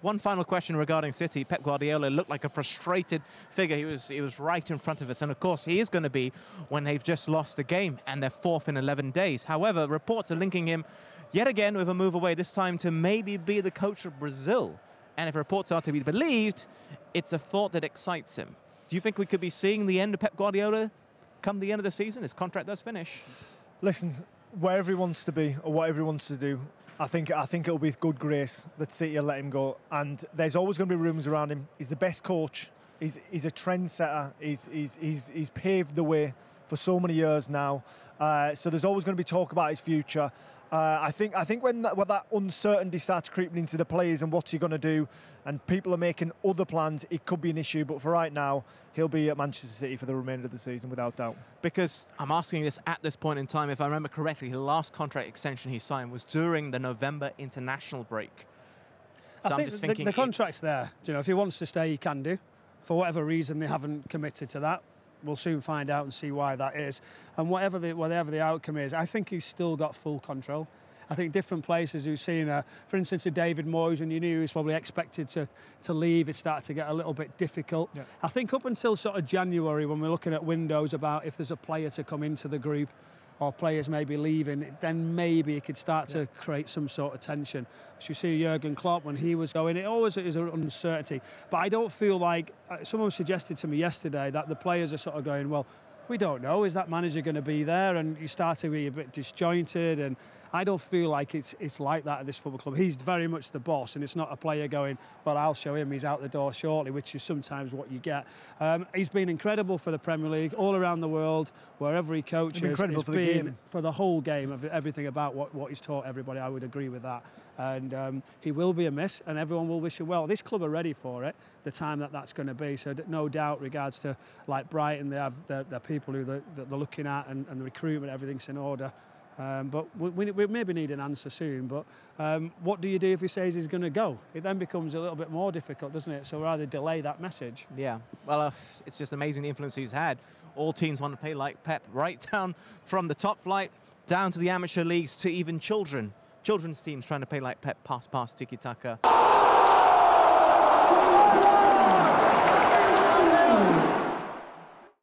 one final question regarding City. Pep Guardiola looked like a frustrated figure. He was right in front of us, and of course he is going to be when they've just lost a game and they're fourth in 11 days. However, reports are linking him yet again with a move away, this time to maybe be the coach of Brazil. And if reports are to be believed, it's a thought that excites him. Do you think we could be seeing the end of Pep Guardiola come the end of the season? His contract does finish. Listen, wherever he wants to be or whatever he wants to do, I think it'll be with good grace that City will let him go. And there's always going to be rumours around him. He's the best coach. He's a trendsetter. He's paved the way for so many years now. So there's always going to be talk about his future. I think when that uncertainty starts creeping into the players and what's he going to do, and people are making other plans, it could be an issue. But for right now, he'll be at Manchester City for the remainder of the season without doubt. Because I'm asking this at this point in time, if I remember correctly, the last contract extension he signed was during the November international break. So I'm just thinking the contract's there. You know, if he wants to stay, he can do. For whatever reason, they haven't committed to that. We'll soon find out and see why that is. And whatever the outcome is, I think he's still got full control. I think different places who've seen, for instance, a David Moyes, and you knew he was probably expected to leave, it started to get a little bit difficult. Yeah. I think up until sort of January, when we're looking at windows about if there's a player to come into the group or players maybe leaving, then maybe it could start to create some sort of tension. As you see Jurgen Klopp, when he was going, it always is an uncertainty. But I don't feel like, someone suggested to me yesterday that the players are sort of going, well, we don't know, is that manager going to be there? And you start to be a bit disjointed, and I don't feel like it's like that at this football club. He's very much the boss, and it's not a player going, well, I'll show him, he's out the door shortly, which is sometimes what you get. He's been incredible for the Premier League, all around the world, wherever he coaches. Incredible for the game. For the whole game, of everything about what he's taught everybody, I would agree with that. And he will be a miss, and everyone will wish him well. This club are ready for it, the time that's going to be. So no doubt, regards to like Brighton, they have their people who they're looking at, and the recruitment, everything's in order. But we maybe need an answer soon. But what do you do if he says he's going to go? It then becomes a little bit more difficult, doesn't it? So rather delay that message. Yeah, well, it's just amazing the influence he's had. All teams want to play like Pep, right down from the top flight, down to the amateur leagues, to even children's teams trying to play like Pep, pass, tiki-taka.